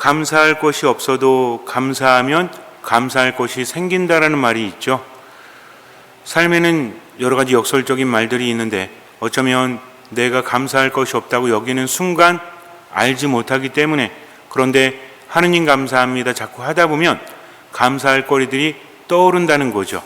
감사할 것이 없어도 감사하면 감사할 것이 생긴다라는 말이 있죠. 삶에는 여러 가지 역설적인 말들이 있는데 어쩌면 내가 감사할 것이 없다고 여기는 순간 알지 못하기 때문에, 그런데 하느님 감사합니다 자꾸 하다 보면 감사할 거리들이 떠오른다는 거죠.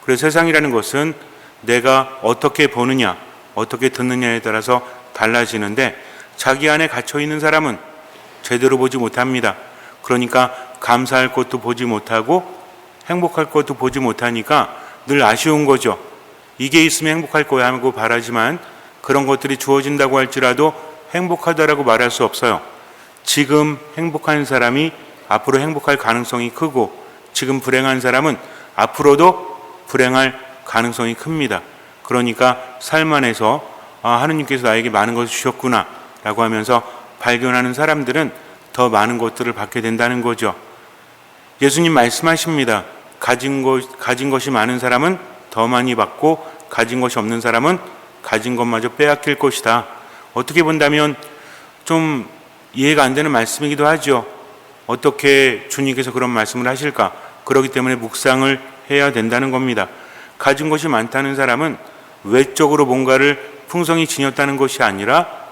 그래서 세상이라는 것은 내가 어떻게 보느냐, 어떻게 듣느냐에 따라서 달라지는데, 자기 안에 갇혀 있는 사람은 제대로 보지 못합니다. 그러니까 감사할 것도 보지 못하고 행복할 것도 보지 못하니까 늘 아쉬운 거죠. 이게 있으면 행복할 거야 하고 바라지만 그런 것들이 주어진다고 할지라도 행복하다라고 말할 수 없어요. 지금 행복한 사람이 앞으로 행복할 가능성이 크고, 지금 불행한 사람은 앞으로도 불행할 가능성이 큽니다. 그러니까 삶 안에서 하느님께서 나에게 많은 것을 주셨구나 라고 하면서 발견하는 사람들은 더 많은 것들을 받게 된다는 거죠. 예수님 말씀하십니다. 가진 것이 많은 사람은 더 많이 받고 가진 것이 없는 사람은 가진 것마저 빼앗길 것이다. 어떻게 본다면 좀 이해가 안 되는 말씀이기도 하죠. 어떻게 주님께서 그런 말씀을 하실까? 그렇기 때문에 묵상을 해야 된다는 겁니다. 가진 것이 많다는 사람은 외적으로 뭔가를 풍성히 지녔다는 것이 아니라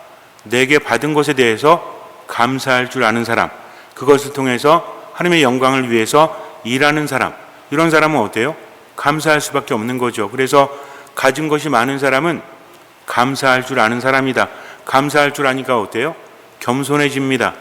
내게 받은 것에 대해서 감사할 줄 아는 사람, 그것을 통해서 하나님의 영광을 위해서 일하는 사람, 이런 사람은 어때요? 감사할 수밖에 없는 거죠. 그래서 가진 것이 많은 사람은 감사할 줄 아는 사람이다. 감사할 줄 아니까 어때요? 겸손해집니다.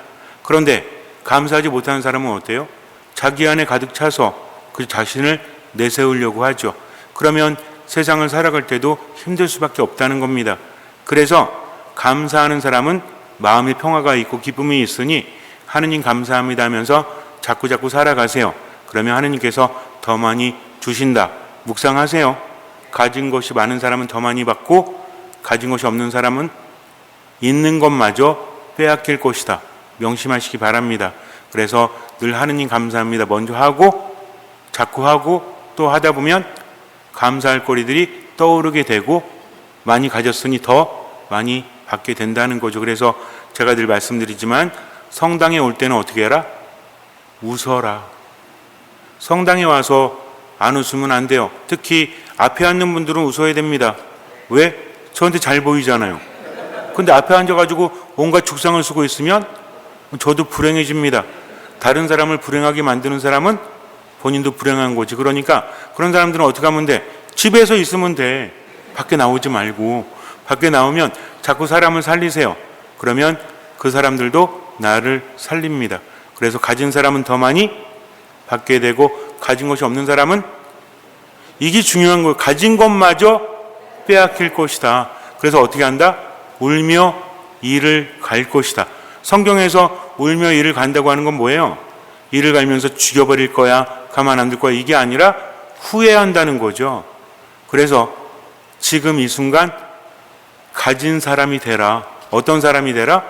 그런데 감사하지 못하는 사람은 어때요? 자기 안에 가득 차서 그 자신을 내세우려고 하죠. 그러면 세상을 살아갈 때도 힘들 수밖에 없다는 겁니다. 그래서 감사하는 사람은 마음의 평화가 있고 기쁨이 있으니 하느님 감사합니다 하면서 자꾸자꾸 살아가세요. 그러면 하느님께서 더 많이 주신다. 묵상하세요. 가진 것이 많은 사람은 더 많이 받고 가진 것이 없는 사람은 있는 것마저 빼앗길 것이다. 명심하시기 바랍니다. 그래서 늘 하느님 감사합니다 먼저 하고 자꾸 하고 또 하다 보면 감사할 거리들이 떠오르게 되고 많이 가졌으니 더 많이 받게 된다는 거죠. 그래서 제가 늘 말씀드리지만 성당에 올 때는 어떻게 해라? 웃어라. 성당에 와서 안 웃으면 안 돼요. 특히 앞에 앉는 분들은 웃어야 됩니다. 왜? 저한테 잘 보이잖아요. 근데 앞에 앉아가지고 온갖 죽상을 쓰고 있으면 저도 불행해집니다. 다른 사람을 불행하게 만드는 사람은 본인도 불행한 거지. 그러니까 그런 사람들은 어떻게 하면 돼? 집에서 있으면 돼. 밖에 나오지 말고. 밖에 나오면 자꾸 사람을 살리세요. 그러면 그 사람들도 나를 살립니다. 그래서 가진 사람은 더 많이 받게 되고 가진 것이 없는 사람은, 이게 중요한 거예요. 가진 것마저 빼앗길 것이다. 그래서 어떻게 한다? 울며 이를 갈 것이다. 성경에서 울며 이를 간다고 하는 건 뭐예요? 이를 갈면서 죽여버릴 거야, 가만 안 둘 거야, 이게 아니라 후회한다는 거죠. 그래서 지금 이 순간 가진 사람이 되라. 어떤 사람이 되라?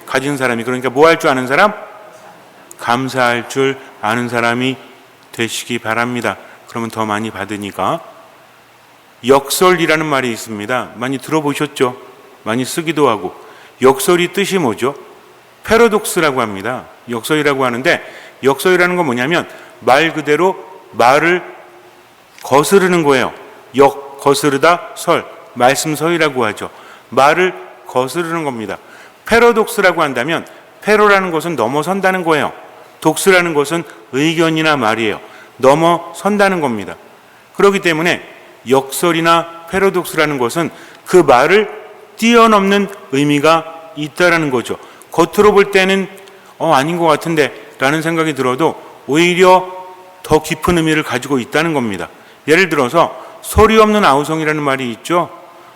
가진 사람이. 그러니까 뭐 할 줄 아는 사람? 감사할 줄 아는 사람이 되시기 바랍니다. 그러면 더 많이 받으니까. 역설이라는 말이 있습니다. 많이 들어보셨죠? 많이 쓰기도 하고. 역설이 뜻이 뭐죠? 패러독스라고 합니다. 역설이라고 하는데, 역설이라는 건 뭐냐면 말 그대로 말을 거스르는 거예요. 거스르다 설, 말씀서이라고 하죠. 말을 거스르는 겁니다. 패러독스라고 한다면 패러라는 것은 넘어선다는 거예요. 독스라는 것은 의견이나 말이에요. 넘어선다는 겁니다. 그렇기 때문에 역설이나 패러독스라는 것은 그 말을 뛰어넘는 의미가 있다라는 거죠. 겉으로 볼 때는 아닌 것 같은데 라는 생각이 들어도 오히려 더 깊은 의미를 가지고 있다는 겁니다. 예를 들어서 소리 없는 아우성이라는 말이 있죠.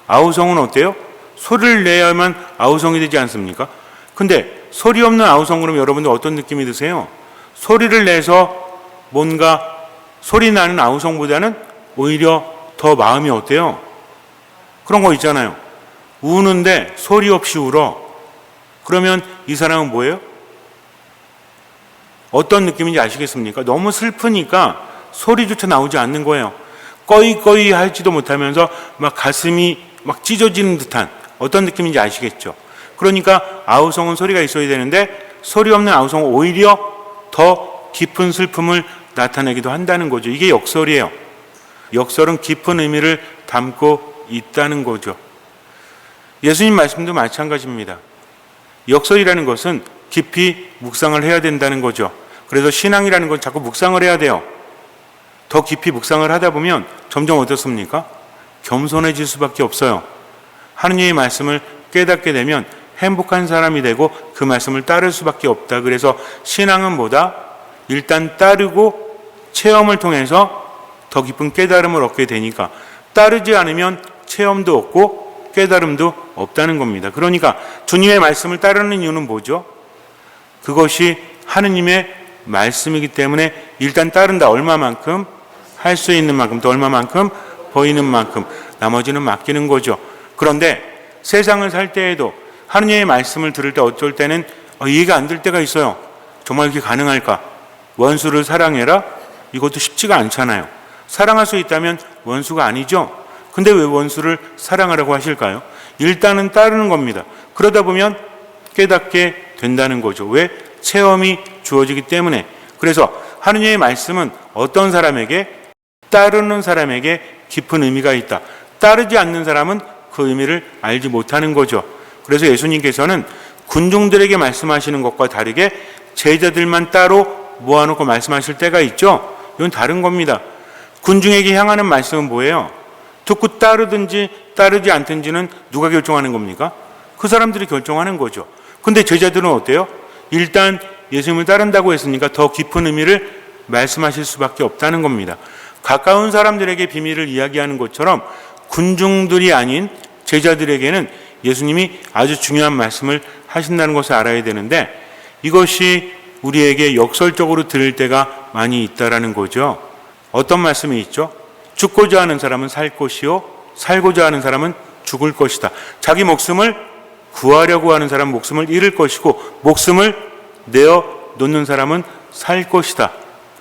아우성은 어때요? 소리를 내야만 아우성이 되지 않습니까? 근데 소리 없는 아우성 그러면 여러분들 어떤 느낌이 드세요? 소리를 내서 뭔가 소리 나는 아우성보다는 오히려 더 마음이 어때요? 그런 거 있잖아요. 우는데 소리 없이 울어. 그러면 이 사람은 뭐예요? 어떤 느낌인지 아시겠습니까? 너무 슬프니까 소리조차 나오지 않는 거예요. 꺼이꺼이 하지도 못하면서 막 가슴이 막 찢어지는 듯한 어떤 느낌인지 아시겠죠? 그러니까 아우성은 소리가 있어야 되는데 소리 없는 아우성은 오히려 더 깊은 슬픔을 나타내기도 한다는 거죠. 이게 역설이에요. 역설은 깊은 의미를 담고 있다는 거죠. 예수님 말씀도 마찬가지입니다. 역설이라는 것은 깊이 묵상을 해야 된다는 거죠. 그래서 신앙이라는 건 자꾸 묵상을 해야 돼요. 더 깊이 묵상을 하다 보면 점점 어떻습니까? 겸손해질 수밖에 없어요. 하느님의 말씀을 깨닫게 되면 행복한 사람이 되고 그 말씀을 따를 수밖에 없다. 그래서 신앙은 뭐다? 일단 따르고 체험을 통해서 더 깊은 깨달음을 얻게 되니까 따르지 않으면 체험도 없고 깨달음도 없다는 겁니다. 그러니까 주님의 말씀을 따르는 이유는 뭐죠? 그것이 하느님의 말씀이기 때문에 일단 따른다. 얼마만큼? 할 수 있는 만큼, 또 얼마만큼? 보이는 만큼. 나머지는 맡기는 거죠. 그런데 세상을 살 때에도 하느님의 말씀을 들을 때 어쩔 때는 이해가 안 될 때가 있어요. 정말 이게 가능할까? 원수를 사랑해라? 이것도 쉽지가 않잖아요. 사랑할 수 있다면 원수가 아니죠. 근데 왜 원수를 사랑하라고 하실까요? 일단은 따르는 겁니다. 그러다 보면 깨닫게 된다는 거죠. 왜? 체험이 주어지기 때문에. 그래서 하느님의 말씀은 어떤 사람에게? 따르는 사람에게 깊은 의미가 있다. 따르지 않는 사람은 그 의미를 알지 못하는 거죠. 그래서 예수님께서는 군중들에게 말씀하시는 것과 다르게 제자들만 따로 모아놓고 말씀하실 때가 있죠. 이건 다른 겁니다. 군중에게 향하는 말씀은 뭐예요? 듣고 따르든지 따르지 않든지는 누가 결정하는 겁니까? 그 사람들이 결정하는 거죠. 근데 제자들은 어때요? 일단 예수님을 따른다고 했으니까 더 깊은 의미를 말씀하실 수밖에 없다는 겁니다. 가까운 사람들에게 비밀을 이야기하는 것처럼 군중들이 아닌 제자들에게는 예수님이 아주 중요한 말씀을 하신다는 것을 알아야 되는데 이것이 우리에게 역설적으로 들을 때가 많이 있다라는 거죠. 어떤 말씀이 있죠? 죽고자 하는 사람은 살 것이요 살고자 하는 사람은 죽을 것이다. 자기 목숨을 구하려고 하는 사람은 목숨을 잃을 것이고 목숨을 내어 놓는 사람은 살 것이다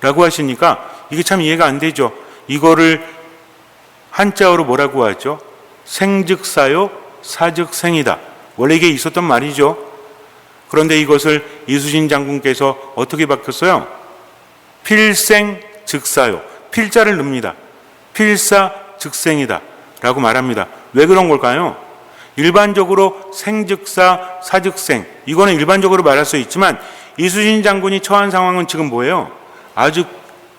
라고 하시니까 이게 참 이해가 안 되죠. 이거를 한자어로 뭐라고 하죠? 생즉사요 사즉생이다. 원래 이게 있었던 말이죠. 그런데 이것을 이수신 장군께서 어떻게 바꿨어요? 필생즉사요. 필자를 넣습니다. 필사즉생이다 라고 말합니다. 왜 그런 걸까요? 일반적으로 생즉사 사즉생 이거는 일반적으로 말할 수 있지만 이수신 장군이 처한 상황은 지금 뭐예요? 아주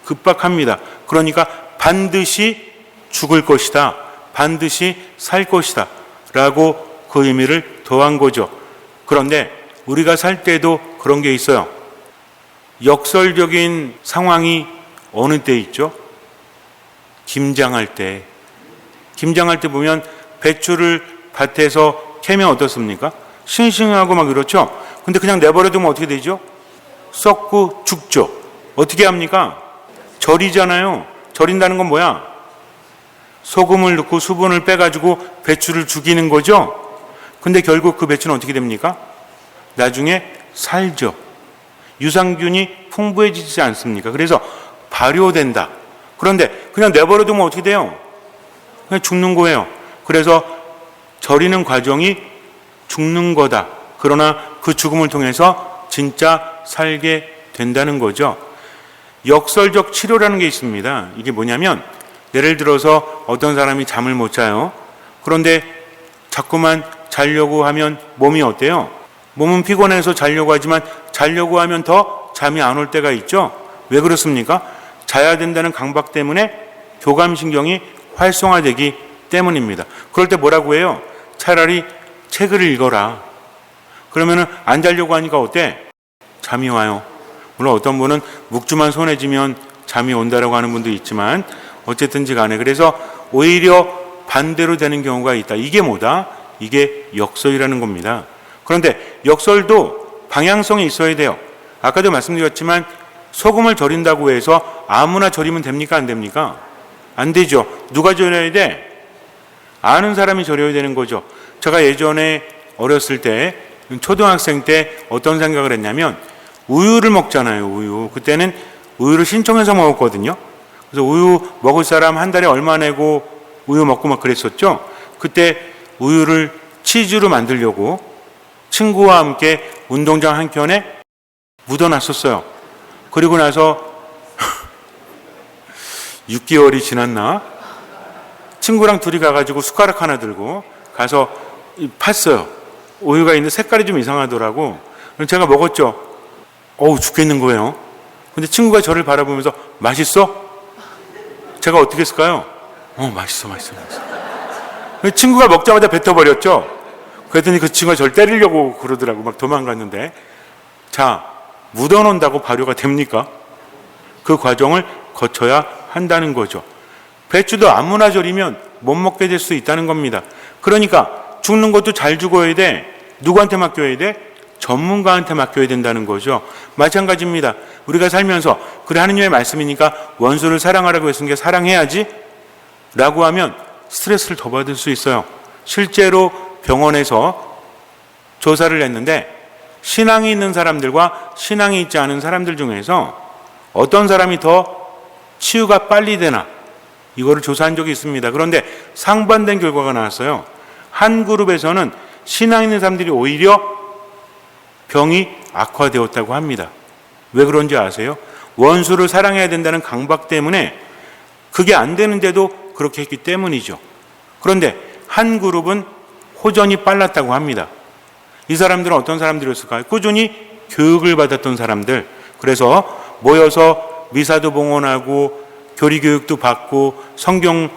급박합니다. 그러니까 반드시 죽을 것이다. 반드시 살 것이다 라고 그 의미를 더한 거죠. 그런데 우리가 살 때도 그런 게 있어요. 역설적인 상황이 어느 때 있죠? 김장할 때. 김장할 때 보면 배추를 밭에서 캐면 어떻습니까? 싱싱하고 막 그렇죠? 근데 그냥 내버려두면 어떻게 되죠? 썩고 죽죠. 어떻게 합니까? 절이잖아요. 절인다는 건 뭐야? 소금을 넣고 수분을 빼가지고 배추를 죽이는 거죠? 근데 결국 그 배추는 어떻게 됩니까? 나중에 살죠. 유산균이 풍부해지지 않습니까? 그래서 발효된다. 그런데 그냥 내버려두면 어떻게 돼요? 그냥 죽는 거예요. 그래서 절이는 과정이 죽는 거다. 그러나 그 죽음을 통해서 진짜 살게 된다는 거죠. 역설적 치료라는 게 있습니다. 이게 뭐냐면 예를 들어서 어떤 사람이 잠을 못 자요. 그런데 자꾸만 자려고 하면 몸이 어때요? 몸은 피곤해서 자려고 하지만 자려고 하면 더 잠이 안 올 때가 있죠. 왜 그렇습니까? 자야 된다는 강박 때문에 교감신경이 활성화되기 때문입니다. 그럴 때 뭐라고 해요? 차라리 책을 읽어라. 그러면은 안 자려고 하니까 어때? 잠이 와요. 물론 어떤 분은 묵주만 손에 쥐면 잠이 온다라고 하는 분도 있지만 어쨌든지 간에 그래서 오히려 반대로 되는 경우가 있다. 이게 뭐다? 이게 역설이라는 겁니다. 그런데 역설도 방향성이 있어야 돼요. 아까도 말씀드렸지만 소금을 절인다고 해서 아무나 절이면 됩니까? 안 됩니까? 안 되죠. 누가 절여야 돼? 아는 사람이 절여야 되는 거죠. 제가 예전에 어렸을 때 초등학생 때 어떤 생각을 했냐면 우유를 먹잖아요. 우유. 그때는 우유를 신청해서 먹었거든요. 그래서 우유 먹을 사람 한 달에 얼마 내고 우유 먹고 막 그랬었죠. 그때 우유를 치즈로 만들려고 친구와 함께 운동장 한켠에 묻어놨었어요. 그리고 나서 6개월이 지났나? 친구랑 둘이 가가지고 숟가락 하나 들고 가서 팠어요. 우유가 있는데 색깔이 좀 이상하더라고. 제가 먹었죠. 어우, 죽겠는 거예요. 근데 친구가 저를 바라보면서 맛있어? 제가 어떻게 했을까요? 맛있어. 친구가 먹자마자 뱉어버렸죠. 그랬더니 그 친구가 저를 때리려고 그러더라고. 막 도망갔는데. 자, 묻어놓는다고 발효가 됩니까? 그 과정을 거쳐야 한다는 거죠. 배추도 아무나 절이면 못 먹게 될 수 있다는 겁니다. 그러니까 죽는 것도 잘 죽어야 돼. 누구한테 맡겨야 돼? 전문가한테 맡겨야 된다는 거죠. 마찬가지입니다. 우리가 살면서 그래 하느님의 말씀이니까 원수를 사랑하라고 했으니까 사랑해야지 라고 하면 스트레스를 더 받을 수 있어요. 실제로 병원에서 조사를 했는데 신앙이 있는 사람들과 신앙이 있지 않은 사람들 중에서 어떤 사람이 더 치유가 빨리 되나 이거를 조사한 적이 있습니다. 그런데 상반된 결과가 나왔어요. 한 그룹에서는 신앙 있는 사람들이 오히려 병이 악화되었다고 합니다. 왜 그런지 아세요? 원수를 사랑해야 된다는 강박 때문에 그게 안 되는데도 그렇게 했기 때문이죠. 그런데 한 그룹은 호전이 빨랐다고 합니다. 이 사람들은 어떤 사람들이었을까요? 꾸준히 교육을 받았던 사람들. 그래서 모여서 미사도 봉헌하고 교리 교육도 받고 성경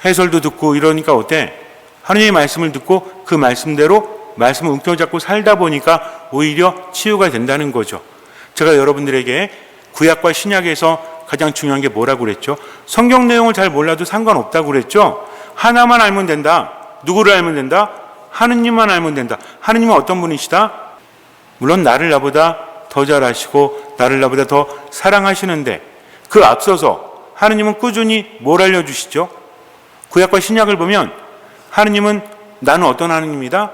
해설도 듣고 이러니까 어때? 하느님의 말씀을 듣고 그 말씀대로 말씀을 움켜잡고 살다 보니까 오히려 치유가 된다는 거죠. 제가 여러분들에게 구약과 신약에서 가장 중요한 게 뭐라고 그랬죠? 성경 내용을 잘 몰라도 상관없다고 그랬죠? 하나만 알면 된다. 누구를 알면 된다? 하느님만 알면 된다. 하느님은 어떤 분이시다? 물론 나를 나보다 더 잘 아시고 나를 나보다 더 사랑하시는데 그 앞서서 하느님은 꾸준히 뭘 알려주시죠? 구약과 신약을 보면 하느님은 나는 어떤 하느님이다?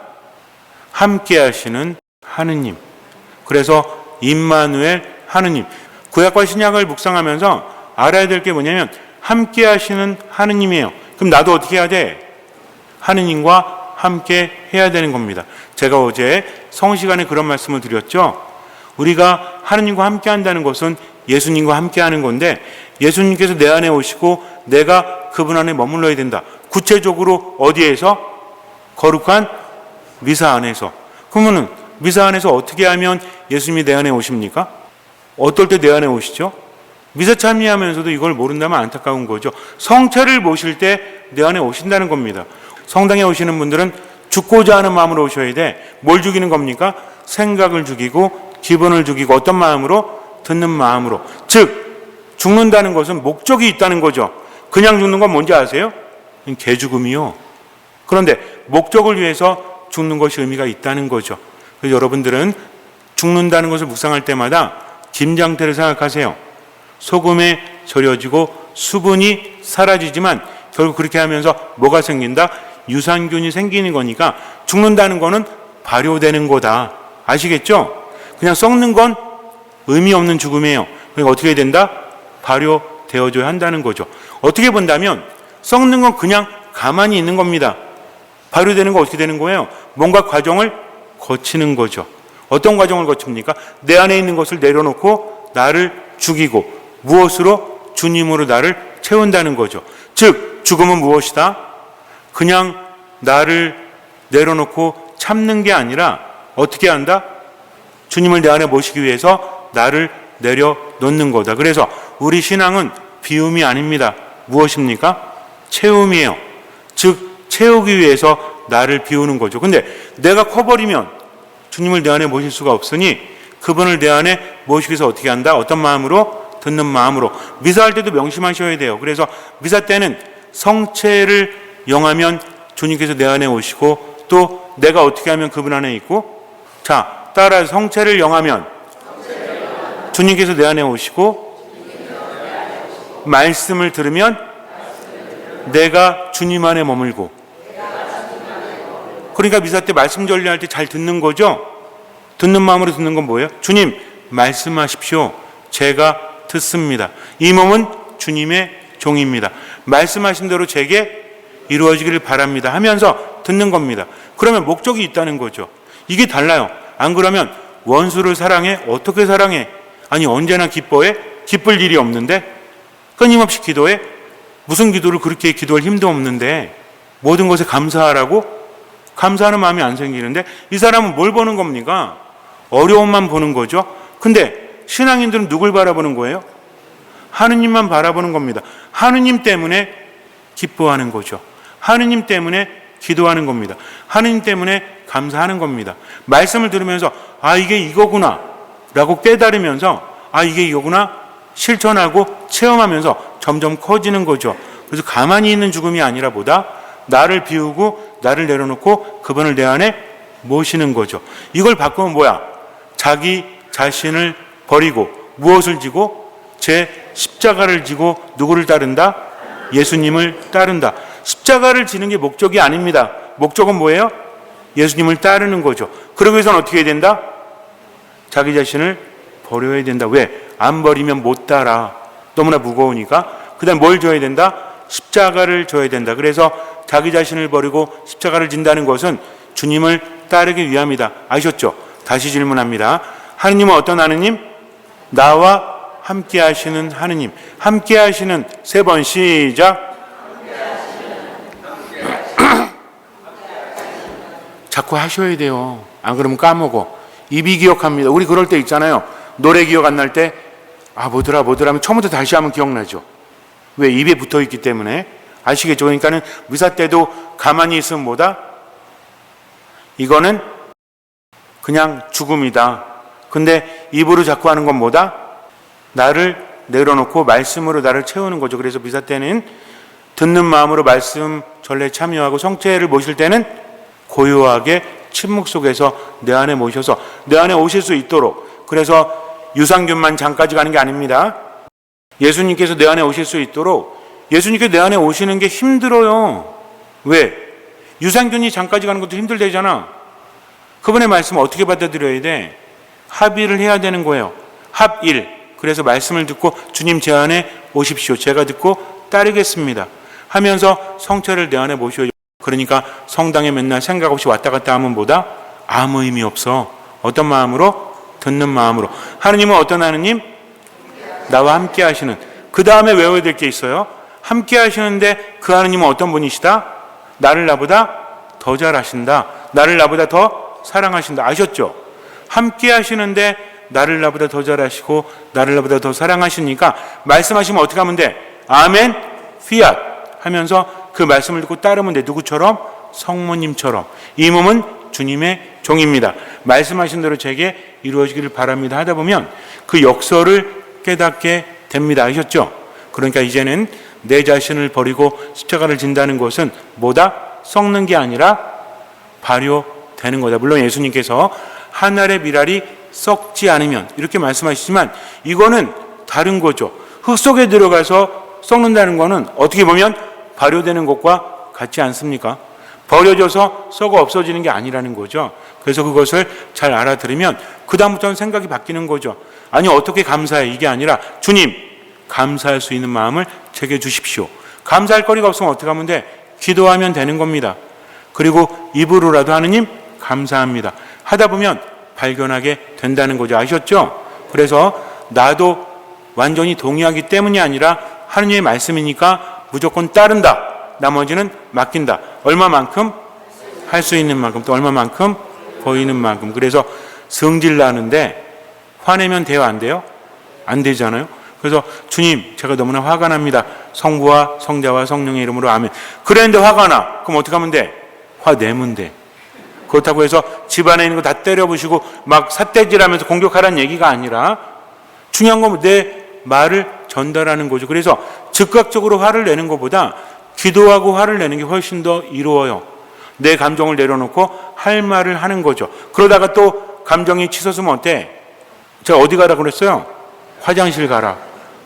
함께 하시는 하느님. 그래서 임마누엘 하느님. 구약과 신약을 묵상하면서 알아야 될 게 뭐냐면 함께 하시는 하느님이에요. 그럼 나도 어떻게 해야 돼? 하느님과 함께 해야 되는 겁니다. 제가 어제 성시간에 그런 말씀을 드렸죠. 우리가 하느님과 함께 한다는 것은 예수님과 함께 하는 건데 예수님께서 내 안에 오시고 내가 그분 안에 머물러야 된다. 구체적으로 어디에서? 거룩한 미사 안에서. 그러면 미사 안에서 어떻게 하면 예수님이 내 안에 오십니까? 어떨 때 내 안에 오시죠? 미사 참여하면서도 이걸 모른다면 안타까운 거죠. 성체를 모실 때 내 안에 오신다는 겁니다. 성당에 오시는 분들은 죽고자 하는 마음으로 오셔야 돼. 뭘 죽이는 겁니까? 생각을 죽이고 기분을 죽이고 어떤 마음으로? 듣는 마음으로. 즉 죽는다는 것은 목적이 있다는 거죠. 그냥 죽는 건 뭔지 아세요? 개죽음이요. 그런데 목적을 위해서 죽는 것이 의미가 있다는 거죠. 그래서 여러분들은 죽는다는 것을 묵상할 때마다 김장태를 생각하세요. 소금에 절여지고 수분이 사라지지만 결국 그렇게 하면서 뭐가 생긴다? 유산균이 생기는 거니까 죽는다는 거는 발효되는 거다. 아시겠죠? 그냥 썩는 건 의미 없는 죽음이에요. 그러니까 어떻게 해야 된다? 발효되어줘야 한다는 거죠. 어떻게 본다면 썩는 건 그냥 가만히 있는 겁니다. 발효되는 거 어떻게 되는 거예요? 뭔가 과정을 거치는 거죠. 어떤 과정을 거칩니까? 내 안에 있는 것을 내려놓고 나를 죽이고 무엇으로? 주님으로 나를 채운다는 거죠. 즉 죽음은 무엇이다? 그냥 나를 내려놓고 참는 게 아니라 어떻게 한다? 주님을 내 안에 모시기 위해서 나를 내려놓는 거다. 그래서 우리 신앙은 비움이 아닙니다. 무엇입니까? 채움이에요. 즉 채우기 위해서 나를 비우는 거죠. 근데 내가 커버리면 주님을 내 안에 모실 수가 없으니 그분을 내 안에 모시기 위해서 어떻게 한다? 어떤 마음으로? 듣는 마음으로. 미사할 때도 명심하셔야 돼요. 그래서 미사 때는 성체를 영하면 주님께서 내 안에 오시고 또 내가 어떻게 하면 그분 안에 있고 자 따라서 성체를 영하면 주님께서 내 안에 오시고 말씀을 들으면 내가 주님 안에 머물고 그러니까 미사 때 말씀 전리할 때 잘 듣는 거죠. 듣는 마음으로 듣는 건 뭐예요? 주님 말씀하십시오. 제가 듣습니다. 이 몸은 주님의 종입니다. 말씀하신 대로 제게 이루어지기를 바랍니다 하면서 듣는 겁니다. 그러면 목적이 있다는 거죠. 이게 달라요. 안 그러면 원수를 사랑해? 어떻게 사랑해? 아니 언제나 기뻐해? 기쁠 일이 없는데? 끊임없이 기도해? 무슨 기도를 그렇게 기도할 힘도 없는데 모든 것에 감사하라고? 감사하는 마음이 안 생기는데 이 사람은 뭘 보는 겁니까? 어려움만 보는 거죠. 근데 신앙인들은 누굴 바라보는 거예요? 하느님만 바라보는 겁니다. 하느님 때문에 기뻐하는 거죠. 하느님 때문에 기도하는 겁니다. 하느님 때문에 감사하는 겁니다. 말씀을 들으면서 이게 이거구나 라고 깨달으면서 이게 이거구나 실천하고 체험하면서 점점 커지는 거죠. 그래서 가만히 있는 죽음이 아니라 보다 나를 비우고 나를 내려놓고 그분을 내 안에 모시는 거죠. 이걸 바꾸면 뭐야? 자기 자신을 버리고 무엇을 지고? 제 십자가를 지고 누구를 따른다? 예수님을 따른다. 십자가를 지는 게 목적이 아닙니다. 목적은 뭐예요? 예수님을 따르는 거죠. 그러기 위해서는 어떻게 해야 된다? 자기 자신을 버려야 된다. 왜? 안 버리면 못 따라. 너무나 무거우니까. 그 다음 뭘 져야 된다? 십자가를 져야 된다. 그래서 자기 자신을 버리고 십자가를 진다는 것은 주님을 따르기 위함이다. 아셨죠? 다시 질문합니다. 하느님은 어떤 하느님? 나와 함께 하시는 하느님. 함께 하시는 세 번 시작. 자꾸 하셔야 돼요. 안 그러면 까먹어. 입이 기억합니다. 우리 그럴 때 있잖아요. 노래 기억 안 날 때 뭐더라 하면 처음부터 다시 하면 기억나죠. 왜? 입에 붙어 있기 때문에. 아시겠죠? 그러니까는 미사 때도 가만히 있으면 뭐다? 이거는 그냥 죽음이다. 근데 입으로 자꾸 하는 건 뭐다? 나를 내려놓고 말씀으로 나를 채우는 거죠. 그래서 미사 때는 듣는 마음으로 말씀 전례 참여하고 성체를 모실 때는 고요하게 침묵 속에서 내 안에 모셔서 내 안에 오실 수 있도록. 그래서 유산균만 장까지 가는 게 아닙니다. 예수님께서 내 안에 오실 수 있도록. 예수님께서 내 안에 오시는 게 힘들어요. 왜? 유산균이 장까지 가는 것도 힘들대잖아. 그분의 말씀을 어떻게 받아들여야 돼? 합의를 해야 되는 거예요. 합일. 그래서 말씀을 듣고 주님 제 안에 오십시오. 제가 듣고 따르겠습니다. 하면서 성체를 내 안에 모셔요. 그러니까 성당에 맨날 생각 없이 왔다 갔다 하면 뭐다? 아무 의미 없어. 어떤 마음으로? 듣는 마음으로. 하느님은 어떤 하느님? 나와 함께 하시는. 그 다음에 외워야 될 게 있어요. 함께 하시는데 그 하느님은 어떤 분이시다? 나를 나보다 더 잘하신다. 나를 나보다 더 사랑하신다. 아셨죠? 함께 하시는데 나를 나보다 더 잘하시고 나를 나보다 더 사랑하시니까 말씀하시면 어떻게 하면 돼? 아멘, 피앗 하면서 그 말씀을 듣고 따르면 돼. 누구처럼? 성모님처럼. 이 몸은 주님의 종입니다. 말씀하신 대로 제게 이루어지기를 바랍니다. 하다 보면 그 역설을 깨닫게 됩니다. 아셨죠? 그러니까 이제는 내 자신을 버리고 십자가를 진다는 것은 뭐다? 썩는 게 아니라 발효되는 거다. 물론 예수님께서 한 알의 밀알이 썩지 않으면 이렇게 말씀하시지만 이거는 다른 거죠. 흙 속에 들어가서 썩는다는 거는 어떻게 보면 발효되는 것과 같지 않습니까? 버려져서 썩어 없어지는 게 아니라는 거죠. 그래서 그것을 잘 알아들으면 그 다음부터는 생각이 바뀌는 거죠. 아니 어떻게 감사해? 이게 아니라 주님 감사할 수 있는 마음을 제게 주십시오. 감사할 거리가 없으면 어떻게 하면 돼? 기도하면 되는 겁니다. 그리고 입으로라도 하느님 감사합니다. 하다 보면 발견하게 된다는 거죠. 아셨죠? 그래서 나도 완전히 동의하기 때문이 아니라 하느님의 말씀이니까 무조건 따른다. 나머지는 맡긴다. 얼마만큼? 할 수 있는 만큼. 또 얼마만큼? 보이는 만큼. 그래서 성질 나는데 화내면 돼요? 안 돼요? 안 되잖아요. 그래서 주님 제가 너무나 화가 납니다. 성부와 성자와 성령의 이름으로 아멘. 그랬는데 화가 나. 그럼 어떻게 하면 돼? 화내면 돼. 그렇다고 해서 집안에 있는 거 다 때려부시고 막 삿대질하면서 공격하라는 얘기가 아니라 중요한 건 내 말을 전달하는 거죠. 그래서 즉각적으로 화를 내는 것보다 기도하고 화를 내는 게 훨씬 더 이루어요. 내 감정을 내려놓고 할 말을 하는 거죠. 그러다가 또 감정이 치솟으면 어때? 제가 어디 가라 그랬어요? 화장실 가라.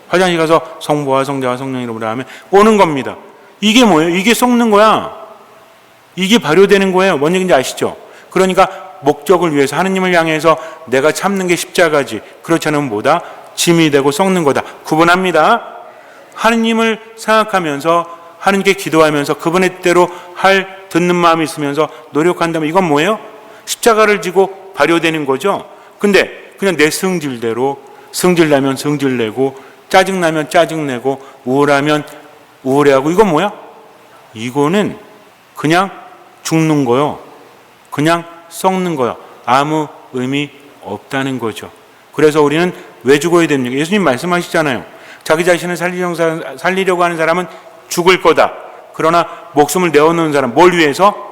화장실 가서 성부와 성자와 성령 이름으로 하면 오는 겁니다. 이게 뭐예요? 이게 썩는 거야. 이게 발효되는 거예요. 뭔 얘기인지 아시죠? 그러니까 목적을 위해서 하느님을 향해서 내가 참는 게 십자가지. 그렇지 않으면 뭐다? 짐이 되고 썩는 거다. 구분합니다. 하느님을 생각하면서 하느님께 기도하면서 그분의 뜻대로 듣는 마음이 있으면서 노력한다면 이건 뭐예요? 십자가를 지고 발효되는 거죠. 근데 그냥 내 성질대로 성질나면 성질내고 짜증나면 짜증내고 우울하면 우울해하고 이건 뭐야? 이거는 그냥 죽는 거요. 그냥 썩는 거요. 아무 의미 없다는 거죠. 그래서 우리는 왜 죽어야 됩니까? 예수님 말씀하시잖아요. 자기 자신을 살리려고 하는 사람은 죽을 거다. 그러나 목숨을 내어놓는 사람 뭘 위해서?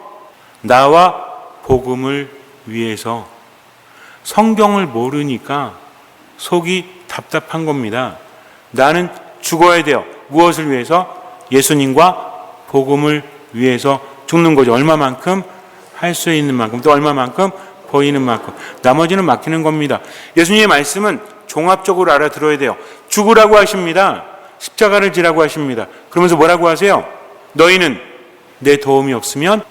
나와 복음을 위해서. 성경을 모르니까 속이 답답한 겁니다. 나는 죽어야 돼요. 무엇을 위해서? 예수님과 복음을 위해서 죽는 거죠. 얼마만큼? 할 수 있는 만큼, 또 얼마만큼? 보이는 만큼. 나머지는 맡기는 겁니다. 예수님의 말씀은 종합적으로 알아들어야 돼요. 죽으라고 하십니다. 십자가를 지라고 하십니다. 그러면서 뭐라고 하세요? 너희는 내 도움이 없으면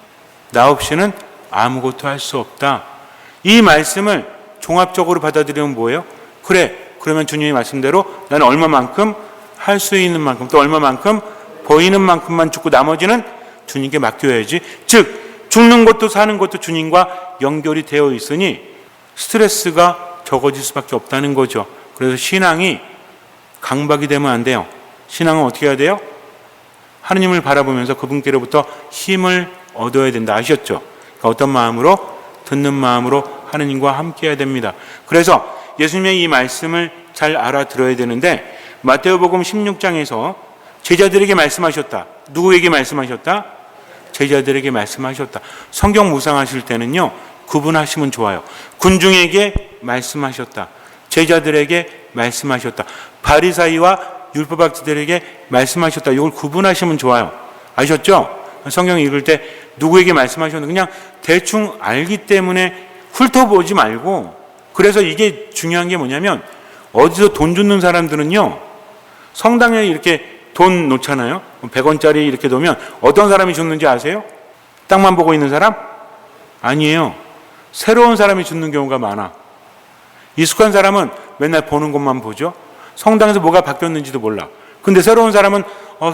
나 없이는 아무것도 할 수 없다. 이 말씀을 종합적으로 받아들이면 뭐예요? 그래, 그러면 주님의 말씀대로 나는 얼마만큼 할 수 있는 만큼, 또 얼마만큼 보이는 만큼만 죽고 나머지는 주님께 맡겨야지. 즉 죽는 것도 사는 것도 주님과 연결이 되어 있으니 스트레스가 적어질 수밖에 없다는 거죠. 그래서 신앙이 강박이 되면 안 돼요. 신앙은 어떻게 해야 돼요? 하느님을 바라보면서 그분께로부터 힘을 얻어야 된다. 아셨죠? 그러니까 어떤 마음으로? 듣는 마음으로 하느님과 함께 해야 됩니다. 그래서 예수님의 이 말씀을 잘 알아들어야 되는데 마태복음 16장에서 제자들에게 말씀하셨다. 누구에게 말씀하셨다? 제자들에게 말씀하셨다. 성경 묵상하실 때는요, 구분하시면 좋아요. 군중에게 말씀하셨다. 제자들에게 말씀하셨다. 바리사이와 율법학자들에게 말씀하셨다. 이걸 구분하시면 좋아요. 아셨죠? 성경 읽을 때 누구에게 말씀하셨는지 그냥 대충 알기 때문에 훑어보지 말고, 그래서 이게 중요한 게 뭐냐면 어디서 돈 주는 사람들은요, 성당에 이렇게 돈 놓잖아요. 100원짜리 이렇게 놓으면 어떤 사람이 줬는지 아세요? 땅만 보고 있는 사람? 아니에요. 새로운 사람이 줍는 경우가 많아. 익숙한 사람은 맨날 보는 것만 보죠. 성당에서 뭐가 바뀌었는지도 몰라. 근데 새로운 사람은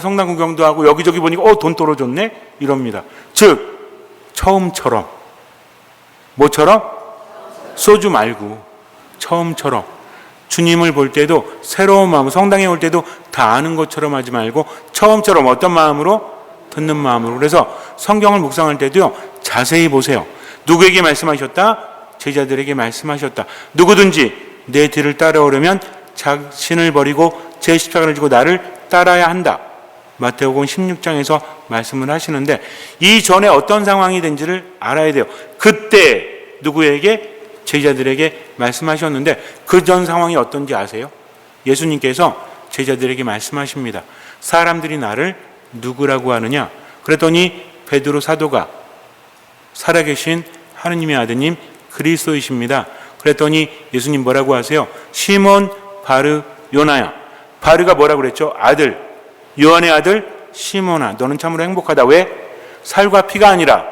성당 구경도 하고 여기저기 보니까 돈 떨어졌네? 이럽니다. 즉 처음처럼. 뭐처럼? 소주 말고 처음처럼. 주님을 볼 때도 새로운 마음, 성당에 올 때도 다 아는 것처럼 하지 말고 처음처럼 어떤 마음으로? 듣는 마음으로. 그래서 성경을 묵상할 때도요, 자세히 보세요. 누구에게 말씀하셨다? 제자들에게 말씀하셨다. 누구든지 내 뒤를 따라오려면 자신을 버리고 제 십자가를 지고 나를 따라야 한다. 마태복음 16장에서 말씀을 하시는데 이 전에 어떤 상황이 된지를 알아야 돼요. 그때 누구에게? 제자들에게 말씀하셨는데 그 전 상황이 어떤지 아세요? 예수님께서 제자들에게 말씀하십니다. 사람들이 나를 누구라고 하느냐? 그랬더니 베드로 사도가 살아계신 하느님의 아드님 그리스도이십니다. 그랬더니 예수님 뭐라고 하세요? 시몬 바르 요나야. 바르가 뭐라고 그랬죠? 아들. 요한의 아들 시몬아, 너는 참으로 행복하다. 왜? 살과 피가 아니라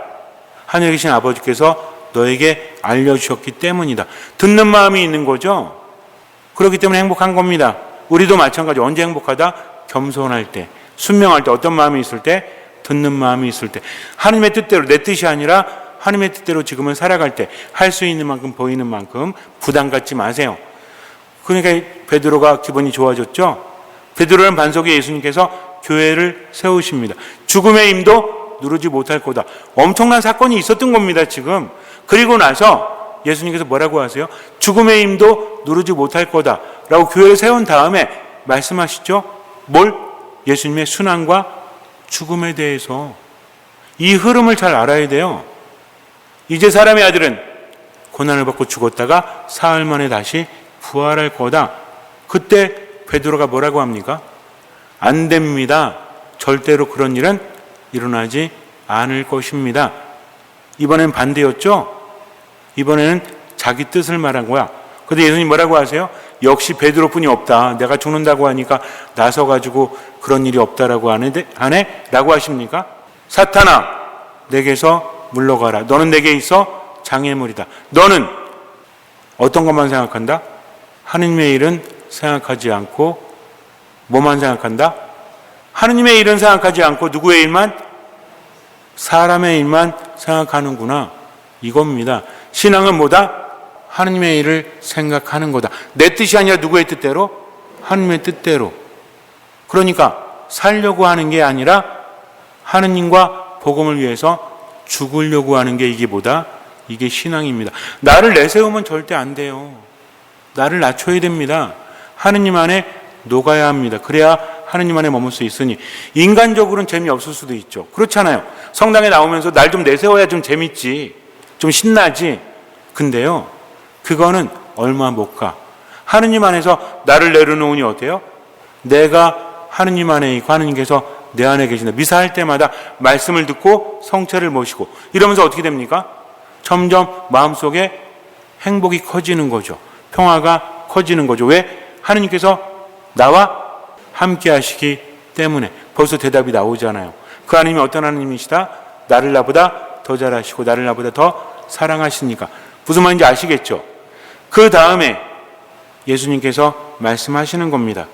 하늘에 계신 아버지께서 너에게 알려주셨기 때문이다. 듣는 마음이 있는 거죠. 그렇기 때문에 행복한 겁니다. 우리도 마찬가지. 언제 행복하다? 겸손할 때, 순명할 때. 어떤 마음이 있을 때? 듣는 마음이 있을 때. 하나님의 뜻대로, 내 뜻이 아니라 하나님의 뜻대로 지금은 살아갈 때 할 수 있는 만큼, 보이는 만큼 부담 갖지 마세요. 그러니까 베드로가 기분이 좋아졌죠. 베드로는 반석에 예수님께서 교회를 세우십니다. 죽음의 힘도 누르지 못할 거다. 엄청난 사건이 있었던 겁니다, 지금. 그리고 나서 예수님께서 뭐라고 하세요? 죽음의 힘도 누르지 못할 거다 라고 교회를 세운 다음에 말씀하시죠. 뭘? 예수님의 순환과 죽음에 대해서. 이 흐름을 잘 알아야 돼요. 이제 사람의 아들은 고난을 받고 죽었다가 사흘 만에 다시 부활할 거다. 그때 베드로가 뭐라고 합니까? 안 됩니다. 절대로 그런 일은 일어나지 않을 것입니다. 이번엔 반대였죠? 이번에는 자기 뜻을 말한 거야. 근데 예수님 뭐라고 하세요? 역시 베드로뿐이 없다. 내가 죽는다고 하니까 나서가지고 그런 일이 없다라고 하네? 라고 하십니까? 사탄아, 내게서 물러가라. 너는 내게 있어 장애물이다. 너는 어떤 것만 생각한다? 하느님의 일은 생각하지 않고 뭐만 생각한다? 하느님의 일은 생각하지 않고 누구의 일만? 사람의 일만 생각하는구나. 이겁니다. 신앙은 뭐다? 하느님의 일을 생각하는 거다. 내 뜻이 아니라 누구의 뜻대로? 하느님의 뜻대로. 그러니까 살려고 하는 게 아니라 하느님과 복음을 위해서 죽으려고 하는 게 이게 뭐다? 이게 신앙입니다. 나를 내세우면 절대 안 돼요. 나를 낮춰야 됩니다. 하느님 안에 녹아야 합니다. 그래야 하느님 안에 머물 수 있으니. 인간적으로는 재미없을 수도 있죠. 그렇잖아요. 성당에 나오면서 날 좀 내세워야 좀 재밌지, 좀 신나지. 근데요, 그거는 얼마 못 가. 하느님 안에서 나를 내려놓으니 어때요? 내가 하느님 안에 있고 하느님께서 내 안에 계신다. 미사할 때마다 말씀을 듣고 성체를 모시고 이러면서 어떻게 됩니까? 점점 마음속에 행복이 커지는 거죠. 평화가 커지는 거죠. 왜? 하느님께서 나와 함께 하시기 때문에. 벌써 대답이 나오잖아요. 그 하나님이 어떤 하나님이시다? 나를 나보다 더 잘하시고 나를 나보다 더 사랑하시니까. 무슨 말인지 아시겠죠? 그 다음에 예수님께서 말씀하시는 겁니다.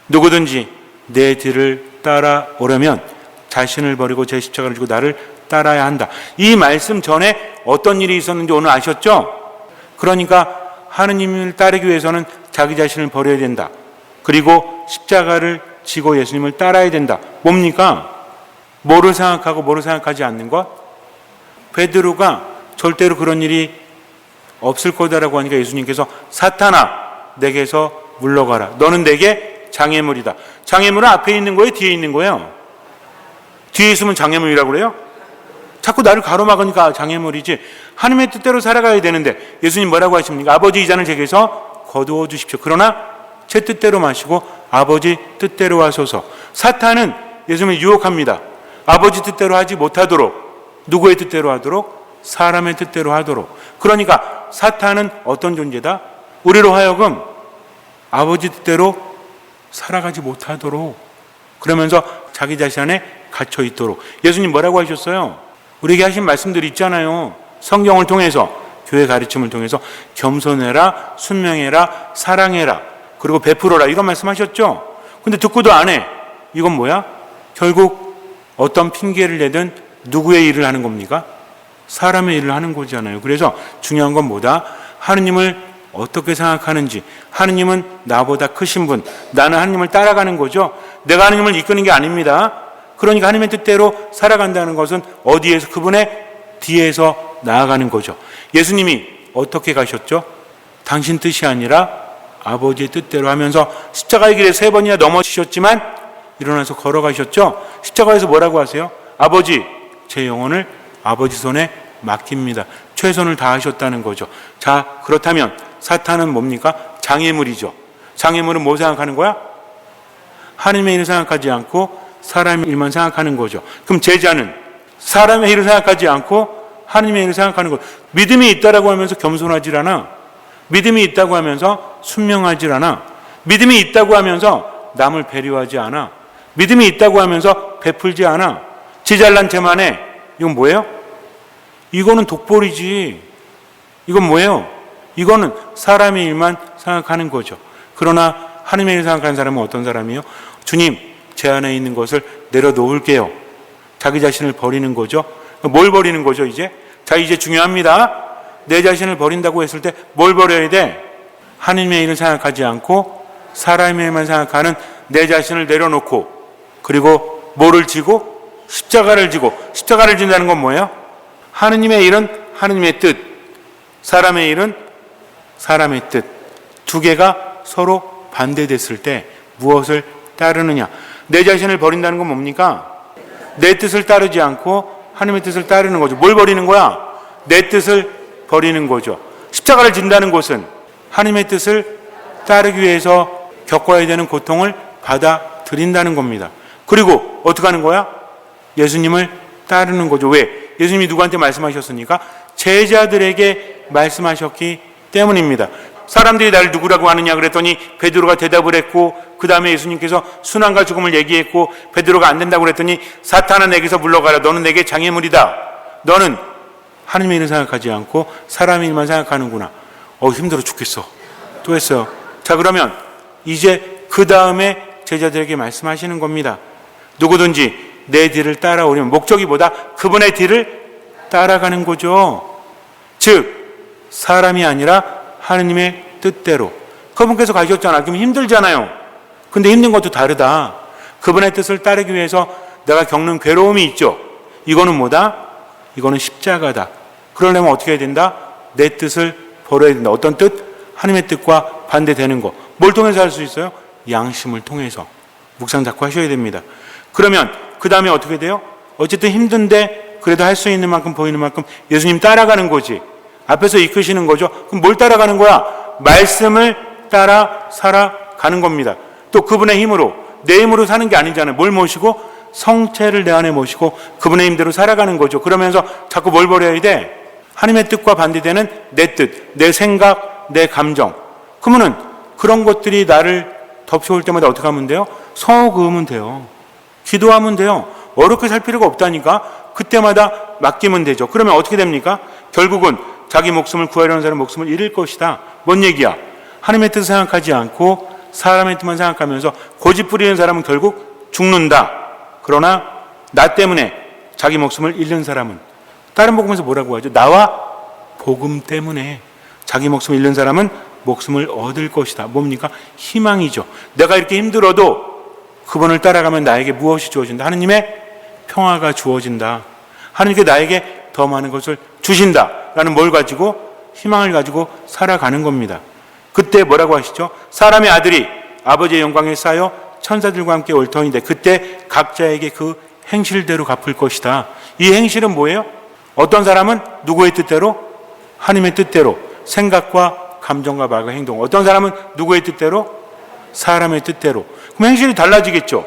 누구든지 내 뒤를 따라오려면 자신을 버리고 제 십자가를 지고 나를 따라야 한다. 이 말씀 전에 어떤 일이 있었는지 오늘 아셨죠? 그러니까 하느님을 따르기 위해서는 자기 자신을 버려야 된다. 그리고 십자가를 지고 예수님을 따라야 된다. 뭡니까? 뭐를 생각하고 뭐를 생각하지 않는 것? 베드로가 절대로 그런 일이 없을 거다라고 하니까 예수님께서 사탄아 내게서 물러가라. 너는 내게 장애물이다. 장애물은 앞에 있는 거예요? 뒤에 있는 거예요? 뒤에 있으면 장애물이라고 그래요? 자꾸 나를 가로막으니까 장애물이지. 하나님의 뜻대로 살아가야 되는데 예수님 뭐라고 하십니까? 아버지 이 잔을 제게서 거두어 주십시오. 그러나 제 뜻대로 마시고 아버지 뜻대로 하소서. 사탄은 예수님을 유혹합니다. 아버지 뜻대로 하지 못하도록. 누구의 뜻대로 하도록? 사람의 뜻대로 하도록. 그러니까 사탄은 어떤 존재다? 우리로 하여금 아버지 뜻대로 살아가지 못하도록, 그러면서 자기 자신 안에 갇혀 있도록. 예수님 뭐라고 하셨어요? 우리에게 하신 말씀들이 있잖아요. 성경을 통해서, 교회 가르침을 통해서 겸손해라, 순명해라, 사랑해라, 그리고 베풀어라, 이런 말씀하셨죠. 근데 듣고도 안 해. 이건 뭐야? 결국 어떤 핑계를 내든 누구의 일을 하는 겁니까? 사람의 일을 하는 거잖아요. 그래서 중요한 건 뭐다? 하느님을 어떻게 생각하는지. 하느님은 나보다 크신 분, 나는 하느님을 따라가는 거죠. 내가 하느님을 이끄는 게 아닙니다. 그러니까 하느님의 뜻대로 살아간다는 것은 어디에서? 그분의 뒤에서 나아가는 거죠. 예수님이 어떻게 가셨죠? 당신 뜻이 아니라 아버지의 뜻대로 하면서 십자가의 길에 3번이나 넘어지셨지만 일어나서 걸어가셨죠. 십자가에서 뭐라고 하세요? 아버지, 제 영혼을 아버지 손에 맡깁니다. 최선을 다하셨다는 거죠. 자, 그렇다면 사탄은 뭡니까? 장애물이죠. 장애물은 뭐 생각하는 거야? 하나님의 일을 생각하지 않고 사람의 일만 생각하는 거죠. 그럼 제자는 사람의 일을 생각하지 않고 하나님의 일을 생각하는 것. 믿음이 있다라고 하면서 겸손하지 않아. 믿음이 있다고 하면서 순명하지 않아. 믿음이 있다고 하면서 남을 배려하지 않아. 믿음이 있다고 하면서 베풀지 않아. 지 잘난 쟤만 해. 이건 뭐예요? 이거는 독보리지. 이건 뭐예요? 이거는 사람의 일만 생각하는 거죠. 그러나 하나님의 일을 생각하는 사람은 어떤 사람이에요? 주님, 제 안에 있는 것을 내려놓을게요. 자기 자신을 버리는 거죠. 뭘 버리는 거죠, 이제? 자, 이제 중요합니다. 내 자신을 버린다고 했을 때 뭘 버려야 돼? 하나님의 일을 생각하지 않고 사람의 일만 생각하는 내 자신을 내려놓고, 그리고 뭐를 지고? 십자가를 지고. 십자가를 진다는 건 뭐예요? 하느님의 일은 하느님의 뜻, 사람의 일은 사람의 뜻. 두 개가 서로 반대됐을 때 무엇을 따르느냐? 내 자신을 버린다는 건 뭡니까? 내 뜻을 따르지 않고 하나님의 뜻을 따르는 거죠. 뭘 버리는 거야? 내 뜻을 버리는 거죠. 십자가를 진다는 것은 하나님의 뜻을 따르기 위해서 겪어야 되는 고통을 받아들인다는 겁니다. 그리고 어떻게 하는 거야? 예수님을 따르는 거죠. 왜? 예수님이 누구한테 말씀하셨습니까? 제자들에게 말씀하셨기 때문입니다. 사람들이 나를 누구라고 하느냐 그랬더니 베드로가 대답을 했고, 그 다음에 예수님께서 순환과 죽음을 얘기했고, 베드로가 안 된다고 그랬더니 사탄아 내게서 물러가라. 너는 내게 장애물이다. 너는 하나님의 일을 생각하지 않고 사람의 일만 생각하는구나. 힘들어 죽겠어. 또 했어요. 자, 그러면 이제 그 다음에 제자들에게 말씀하시는 겁니다. 누구든지 내 뒤를 따라오려면, 목적이 뭐다? 그분의 뒤를 따라가는 거죠. 즉 사람이 아니라 하느님의 뜻대로. 그분께서 가셨잖아. 그럼 힘들잖아요. 근데 힘든 것도 다르다. 그분의 뜻을 따르기 위해서 내가 겪는 괴로움이 있죠. 이거는 뭐다? 이거는 십자가다. 그러려면 어떻게 해야 된다? 내 뜻을 버려야 된다. 어떤 뜻? 하나님의 뜻과 반대되는 거. 뭘 통해서 할 수 있어요? 양심을 통해서. 묵상 자꾸 하셔야 됩니다. 그러면 그 다음에 어떻게 돼요? 어쨌든 힘든데 그래도 할 수 있는 만큼 보이는 만큼 예수님 따라가는 거지. 앞에서 이끄시는 거죠. 그럼 뭘 따라가는 거야? 말씀을 따라 살아가는 겁니다. 또 그분의 힘으로, 내 힘으로 사는 게 아니잖아요. 뭘 모시고? 성체를 내 안에 모시고 그분의 힘대로 살아가는 거죠. 그러면서 자꾸 뭘 버려야 돼? 하나님의 뜻과 반대되는 내 뜻, 내 생각, 내 감정. 그러면은 그런 것들이 나를 덮쳐올 때마다 어떻게 하면 돼요? 성호 그으면 돼요. 기도하면 돼요. 어렵게 살 필요가 없다니까. 그때마다 맡기면 되죠. 그러면 어떻게 됩니까? 결국은 자기 목숨을 구하려는 사람 목숨을 잃을 것이다. 뭔 얘기야? 하나님의 뜻을 생각하지 않고 사람의 뜻만 생각하면서 고집 부리는 사람은 결국 죽는다. 그러나 나 때문에 자기 목숨을 잃는 사람은, 다른 복음에서 뭐라고 하죠? 나와 복음 때문에 자기 목숨을 잃는 사람은 목숨을 얻을 것이다. 뭡니까? 희망이죠. 내가 이렇게 힘들어도 그분을 따라가면 나에게 무엇이 주어진다? 하느님의 평화가 주어진다. 하느님께 나에게 더 많은 것을 주신다. 라는 뭘 가지고? 희망을 가지고 살아가는 겁니다. 그때 뭐라고 하시죠? 사람의 아들이 아버지의 영광에 쌓여 천사들과 함께 올 터인데 그때 각자에게 그 행실대로 갚을 것이다. 이 행실은 뭐예요? 어떤 사람은 누구의 뜻대로? 하나님의 뜻대로 생각과 감정과 말과 행동. 어떤 사람은 누구의 뜻대로? 사람의 뜻대로. 그럼 행실이 달라지겠죠.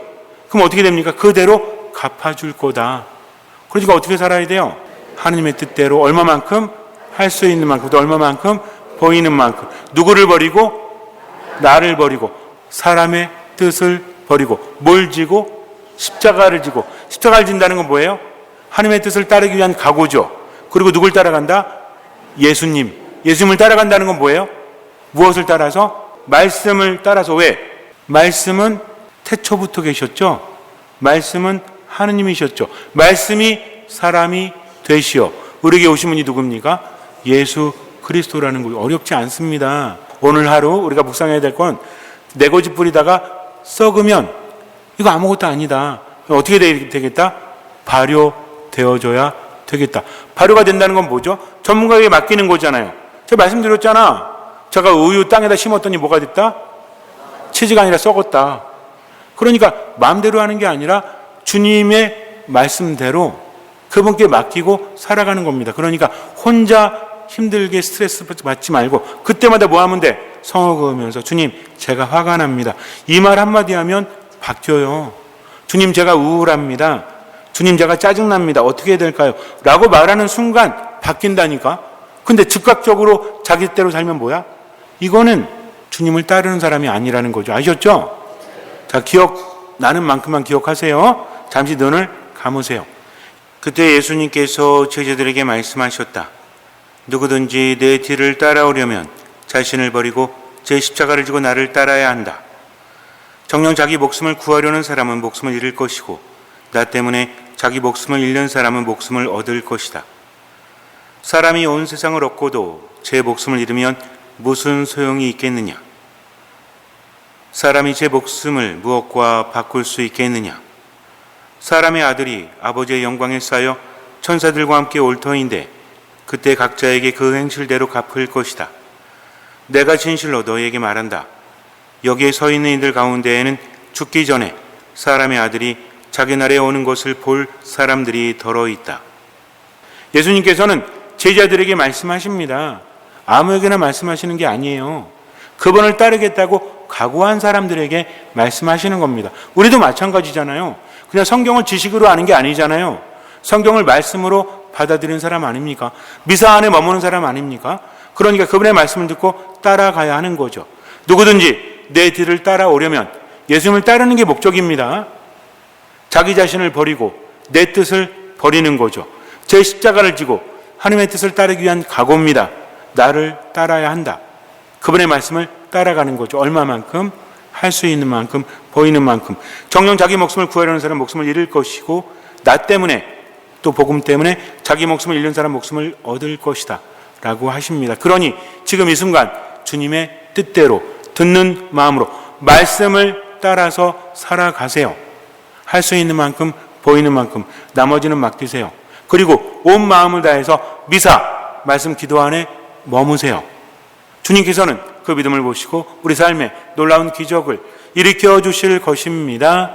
그럼 어떻게 됩니까? 그대로 갚아줄 거다. 그러니까 어떻게 살아야 돼요? 하나님의 뜻대로 얼마만큼? 할 수 있는 만큼, 또 얼마만큼? 보이는 만큼. 누구를 버리고? 나를 버리고 사람의 뜻을 버리고 뭘 지고? 십자가를 지고. 십자가를 진다는 건 뭐예요? 하나님의 뜻을 따르기 위한 각오죠. 그리고 누굴 따라간다? 예수님. 예수님을 따라간다는 건 뭐예요? 무엇을 따라서? 말씀을 따라서. 왜? 말씀은 태초부터 계셨죠. 말씀은 하느님이셨죠. 말씀이 사람이 되시어 우리에게 오신 분이 누굽니까? 예수 그리스도라는 거. 어렵지 않습니다. 오늘 하루 우리가 묵상해야 될 건 내 고집 부리다가 썩으면 이거 아무것도 아니다. 어떻게 되겠다? 발효되어져야 되겠다. 발효가 된다는 건 뭐죠? 전문가에게 맡기는 거잖아요. 제가 말씀드렸잖아. 제가 우유 땅에다 심었더니 뭐가 됐다? 치즈가 아니라 썩었다. 그러니까 마음대로 하는 게 아니라 주님의 말씀대로 그분께 맡기고 살아가는 겁니다. 그러니까 혼자 힘들게 스트레스 받지 말고 그때마다 뭐 하면 돼? 성호 그으면서 주님 제가 화가 납니다. 이 말 한마디 하면 바뀌어요. 주님 제가 우울합니다. 주님 제가 짜증납니다. 어떻게 해야 될까요? 라고 말하는 순간 바뀐다니까. 근데 즉각적으로 자기 뜻대로 살면 뭐야? 이거는 주님을 따르는 사람이 아니라는 거죠. 아셨죠? 자, 나는 만큼만 기억하세요. 잠시 눈을 감으세요. 그때 예수님께서 제자들에게 말씀하셨다. 누구든지 내 뒤를 따라오려면 자신을 버리고 제 십자가를 지고 나를 따라야 한다. 정녕 자기 목숨을 구하려는 사람은 목숨을 잃을 것이고 나 때문에 자기 목숨을 잃는 사람은 목숨을 얻을 것이다. 사람이 온 세상을 얻고도 제 목숨을 잃으면 무슨 소용이 있겠느냐? 사람이 제 목숨을 무엇과 바꿀 수 있겠느냐? 사람의 아들이 아버지의 영광에 쌓여 천사들과 함께 올 터인데 그때 각자에게 그 행실대로 갚을 것이다. 내가 진실로 너희에게 말한다. 여기에 서 있는 이들 가운데에는 죽기 전에 사람의 아들이 자기 나라에 오는 것을 볼 사람들이 더러 있다. 예수님께서는 제자들에게 말씀하십니다. 아무에게나 말씀하시는 게 아니에요. 그분을 따르겠다고 각오한 사람들에게 말씀하시는 겁니다. 우리도 마찬가지잖아요. 그냥 성경을 지식으로 아는 게 아니잖아요. 성경을 말씀으로 받아들이는 사람 아닙니까? 미사 안에 머무는 사람 아닙니까? 그러니까 그분의 말씀을 듣고 따라가야 하는 거죠. 누구든지 내 뒤를 따라오려면 예수님을 따르는 게 목적입니다. 자기 자신을 버리고 내 뜻을 버리는 거죠. 제 십자가를 지고 하나님의 뜻을 따르기 위한 각오입니다. 나를 따라야 한다. 그분의 말씀을 따라가는 거죠. 얼마만큼? 할 수 있는 만큼, 보이는 만큼. 정녕 자기 목숨을 구하려는 사람 목숨을 잃을 것이고 나 때문에 또 복음 때문에 자기 목숨을 잃는 사람 목숨을 얻을 것이다. 라고 하십니다. 그러니 지금 이 순간 주님의 뜻대로 듣는 마음으로 말씀을 따라서 살아가세요. 할 수 있는 만큼 보이는 만큼 나머지는 맡기세요. 그리고 온 마음을 다해서 미사 말씀 기도 안에 머무세요. 주님께서는 그 믿음을 보시고 우리 삶에 놀라운 기적을 일으켜 주실 것입니다.